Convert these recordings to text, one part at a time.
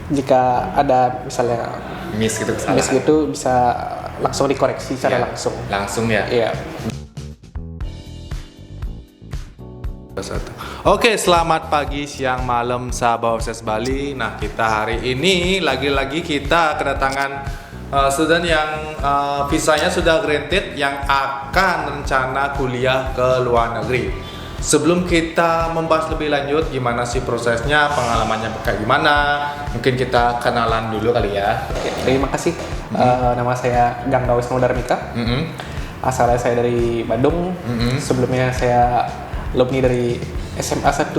jika ada misalnya miss gitu kesalahan. miss gitu bisa langsung dikoreksi secara Ya, langsung. Langsung ya. Iya. Oke, selamat pagi, siang, malam, sahabat OSS Bali. Nah, kita hari ini lagi-lagi kita kedatangan student yang visanya sudah granted yang akan rencana kuliah ke luar negeri. Sebelum kita membahas lebih lanjut gimana sih prosesnya, pengalamannya kayak gimana, mungkin kita kenalan dulu kali ya. Oke, terima kasih. Nama saya Gangga Wisnu Darmika. Asalnya saya dari Bandung. Sebelumnya saya alumni dari SMA 1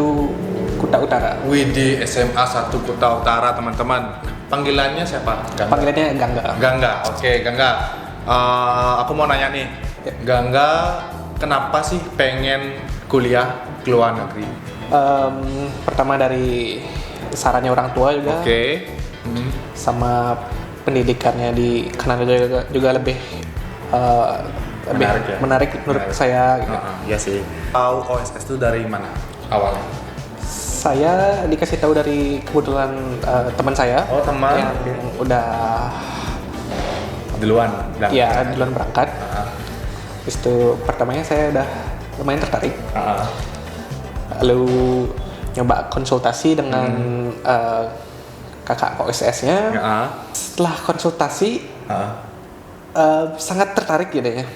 Kuta Utara. Widih, SMA 1 Kuta Utara, teman-teman. Panggilannya siapa? Gangga. Panggilannya Gangga. Gangga, oke Gangga. Aku mau nanya nih, Gangga, kenapa sih pengen kuliah ke luar negeri? Pertama dari sarannya orang tua juga, Oke. sama pendidikannya di Kanada juga lebih Menarik ya? menarik menurut saya. Gitu. Iya sih. Tahu OSS itu dari mana awalnya? Saya dikasih tahu dari kebetulan teman saya. Oh, teman. Yang udah Duluan. duluan berangkat. Terus itu pertamanya saya udah lumayan tertarik. Lalu nyoba konsultasi dengan kakak OSS-nya. Setelah konsultasi sangat tertarik gitu ya.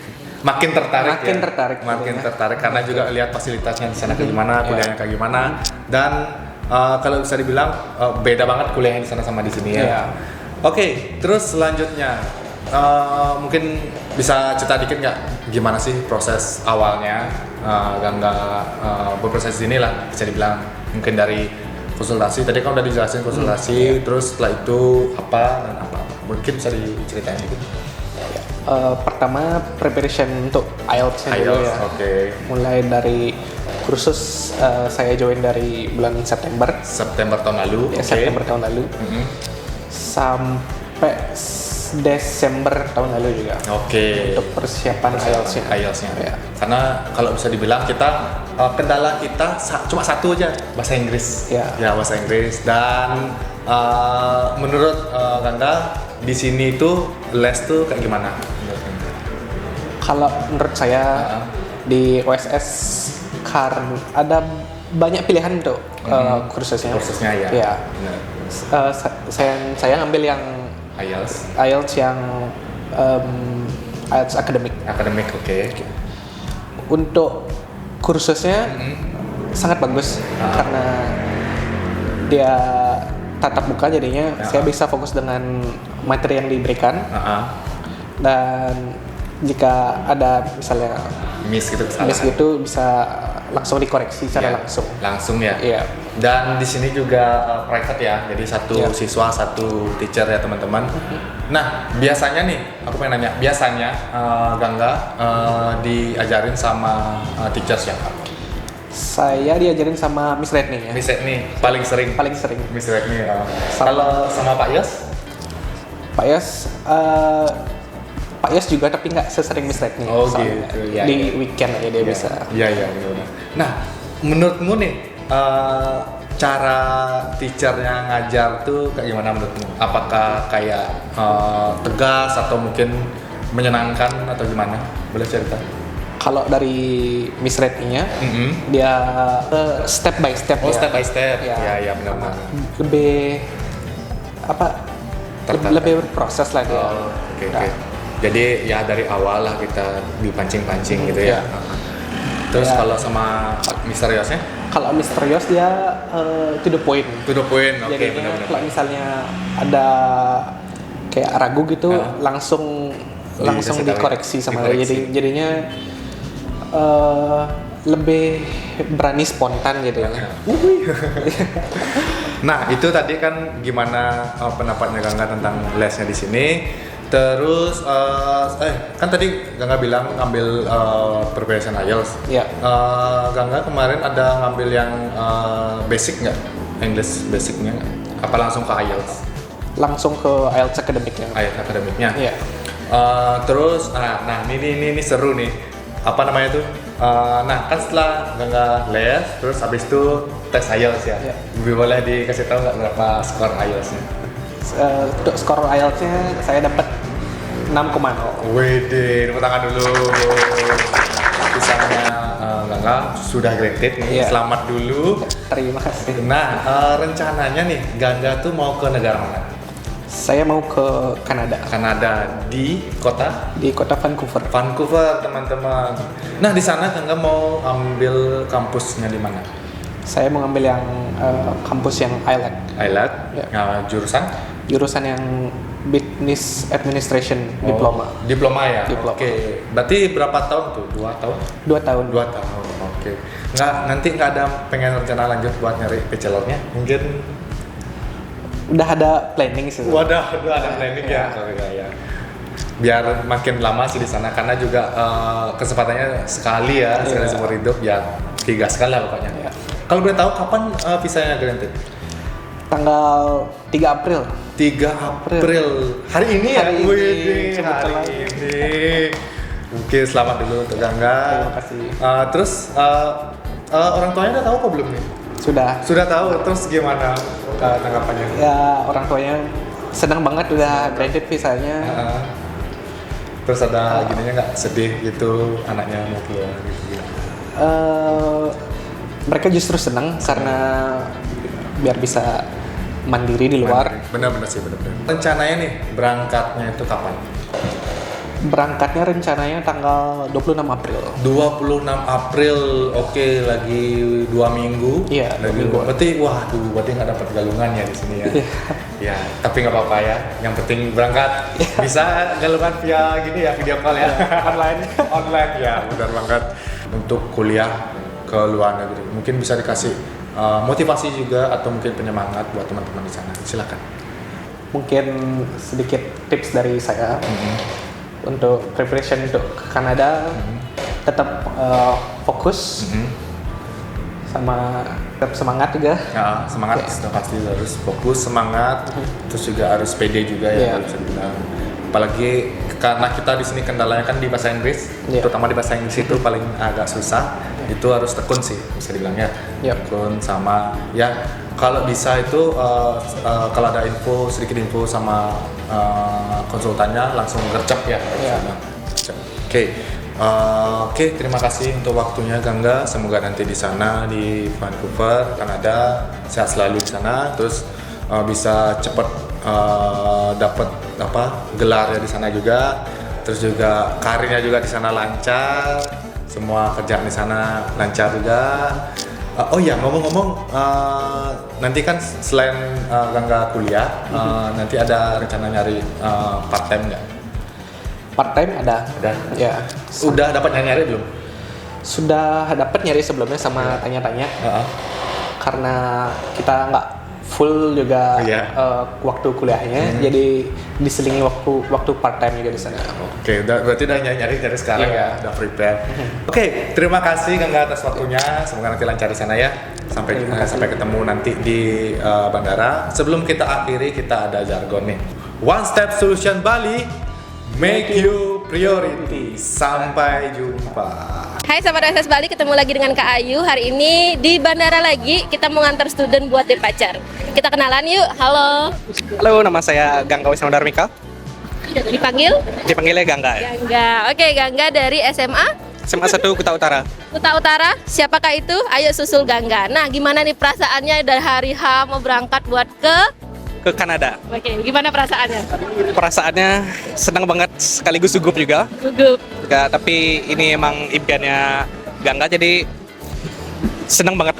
Makin tertarik. Makin tertarik karena juga lihat fasilitasnya di sana kayak gimana, kuliahnya kayak gimana, dan kalau bisa dibilang beda banget kuliahnya di sana sama di sini ya. Oke, terus selanjutnya mungkin bisa cerita dikit nggak gimana sih proses awalnya Gangga berproses di sini lah, bisa dibilang mungkin dari konsultasi. Tadi kan udah dijelasin konsultasi, terus setelah itu apa dan apa, mungkin bisa diceritain dikit. Pertama preparation untuk IELTS-nya dulu ya. Mulai dari kursus saya join dari bulan September tahun lalu. September tahun lalu. Sampai Desember tahun lalu juga. Untuk persiapan IELTS-nya. Ya. Karena kalau bisa dibilang kita kendala kita cuma satu aja, bahasa Inggris. Ya, bahasa Inggris. Dan menurut Gangga di sini itu les tuh kayak gimana? Kalau menurut saya di OSS karena ada banyak pilihan untuk kursusnya. Ya. Saya ngambil yang IELTS yang IELTS akademik. Untuk kursusnya sangat bagus karena dia tatap muka, jadinya saya bisa fokus dengan materi yang diberikan. Dan jika ada misalnya miss gitu bisa langsung dikoreksi secara langsung ya. Iya. Dan di sini juga private ya, jadi satu siswa satu teacher ya teman-teman. Nah biasanya nih aku pengen nanya, biasanya Gangga diajarin sama teacher siapa? Saya diajarin sama Miss Redney ya. Miss Redney paling sering Miss Redney. Kalau sama Pak Yos? Pak Yos juga, tapi nggak sesering Miss Redney. Di weekend aja dia bisa. Iya benar. Nah menurutmu nih cara teachernya ngajar tuh kayak gimana menurutmu? Apakah kayak tegas atau mungkin menyenangkan atau gimana? Boleh cerita? Kalau dari Miss Redney-nya, dia step by step. Step by step. Ya benar. Lebih berproses lah dia. Oke. Jadi ya dari awal lah kita dipancing-pancing gitu ya. Terus kalau sama Mr. Yosnya? Kalau Mr. Yos dia to the point. Oke, benar. Kalau misalnya ada kayak ragu gitu, langsung dikoreksi sama dia. Jadinya lebih berani spontan gitu ya. Nah itu tadi kan gimana pendapatnya Gangga tentang lesnya di sini. Terus kan tadi Gangga bilang ngambil preparation IELTS. Iya. Gangga kemarin ada ngambil yang basic nggak? English basicnya nggak? Apa langsung ke IELTS? Langsung ke IELTS akademiknya. IELTS akademiknya. Iya. Terus ini seru nih. Apa namanya tuh? Nah kan setelah Gangga les, terus habis itu tes IELTS ya. Iya. Boleh dikasih tahu nggak berapa skor IELTS-nya? Untuk skor IELTS-nya saya dapat 6,0. Wede, tepuk tangan dulu. Misalnya Gangga sudah granted nih, selamat dulu. Terima kasih. Nah, rencananya nih Gangga tuh mau ke negara mana? Saya mau ke Kanada. Kanada di kota? Di kota Vancouver. Vancouver, teman-teman. Nah, di sana Gangga mau ambil kampusnya di mana? Saya mau ambil yang kampus yang IELTS. IELTS? Jurusan? Jurusan yang Business Administration Diploma. Diploma ya? Diploma. Oke. Berarti berapa tahun tuh? 2 tahun? 2 tahun. 2 tahun, oke. Nanti nggak ada pengen rencana lanjut buat nyari bachelornya? Mungkin? Udah ada planning sih. Udah ada planning ya? Ya. Biar makin lama sih di sana, karena juga kesempatannya sekali ya, sekali seumur hidup ya, 3 sekali lah pokoknya. Ya. Kalau boleh tahu kapan visanya granted? Tanggal 3 April. 3 April. Hari ini ya? Hari ini. Oke, selamat dulu untuk Gangga. Terima kasih. Terus orang tuanya udah tahu apa belum nih? Sudah tahu. Terus gimana tanggapannya? Ya, orang tuanya senang banget udah granted visanya. Terus ada gininya nggak, sedih gitu anaknya mau keluar gitu? Mereka justru senang karena biar bisa mandiri di luar. Benar-benar sih, benar-benar. Rencananya nih berangkatnya itu kapan? Berangkatnya rencananya tanggal 26 April. 26 April, oke, lagi 2 minggu. Iya, 2 minggu. Berarti nggak dapat galungan ya di sini ya. Ya, tapi nggak apa-apa ya. Yang penting berangkat. Bisa galungan via gini ya, video call ya. Online ya, benar banget. Untuk kuliah ke luar negeri, mungkin bisa dikasih motivasi juga atau mungkin penyemangat buat teman-teman di sana. Silakan. Mungkin sedikit tips dari saya. Untuk preparation untuk ke Kanada, tetap fokus, sama tetap semangat juga. Ya, semangat sudah pasti harus fokus, semangat, terus juga harus pede juga ya, bisa dibilang. Apalagi karena kita di sini kendalanya kan di bahasa Inggris, terutama di bahasa Inggris itu paling agak susah. Itu harus tekun sih, bisa dibilang ya. Tekun sama ya. Kalau bisa itu kalau ada sedikit info sama konsultannya langsung gercep ya. Oke, terima kasih untuk waktunya Gangga. Semoga nanti di sana di Vancouver, Kanada sehat selalu di sana. Terus bisa cepat dapat gelar ya di sana juga. Terus juga karirnya juga di sana lancar. Semua kerjaan di sana lancar juga. Oh iya, ngomong-ngomong, nanti kan selain Gangga kuliah, nanti ada rencana nyari part time nggak? Part time ada. Ya. Udah dapat nyari belum? Sudah dapat nyari sebelumnya sama tanya-tanya. Karena kita nggak full juga waktu kuliahnya, jadi diselingi waktu part time juga di sana. Oke, berarti udah nyari dari sekarang ya, udah prepare. Oke, terima kasih Gangga atas waktunya. Semoga nanti lancar di sana ya. Sampai ketemu nanti di bandara. Sebelum kita akhiri, kita ada jargon nih. One Step Solution Bali, make you priority. Sampai jumpa. Hai sahabat OSS Bali, ketemu lagi dengan Kak Ayu. Hari ini di bandara lagi, kita mau ngantar student buat Departure. Kita kenalan yuk, halo. Halo, nama saya Gangga Wisnu Darmika. Dipanggilnya Gangga. Oke, Gangga dari SMA 1 Kuta Utara. Kuta Utara, siapakah itu? Ayo susul Gangga. Nah, gimana nih perasaannya dari hari H mau berangkat buat ke Kanada? Oke, gimana perasaannya? Perasaannya senang banget, sekaligus gugup juga. Tapi ini emang impiannya Gangga, jadi senang banget.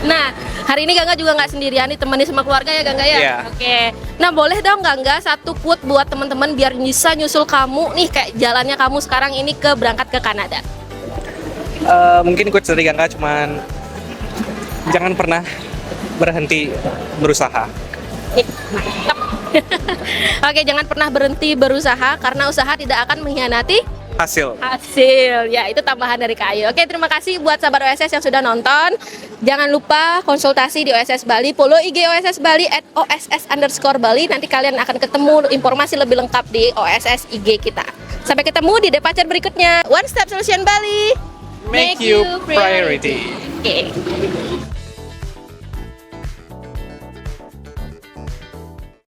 Nah, hari ini Gangga juga nggak sendirian, ditemani sama keluarga ya Gangga ya? Iya. Oke. Nah, boleh dong Gangga satu quote buat teman-teman biar bisa nyusul kamu nih kayak jalannya kamu sekarang ini berangkat ke Kanada. Mungkin quote dari Gangga cuman jangan pernah berhenti berusaha. Mantap. Oke, jangan pernah berhenti berusaha karena usaha tidak akan mengkhianati hasil. Ya, itu tambahan dari Kak Ayu. Oke, terima kasih buat sahabat OSS yang sudah nonton. Jangan lupa konsultasi di OSS Bali, follow IG OSS Bali @OSS_Bali. Nanti kalian akan ketemu informasi lebih lengkap di OSS IG kita. Sampai ketemu di Departure berikutnya. One Step Solution Bali, Make you priority. Oke.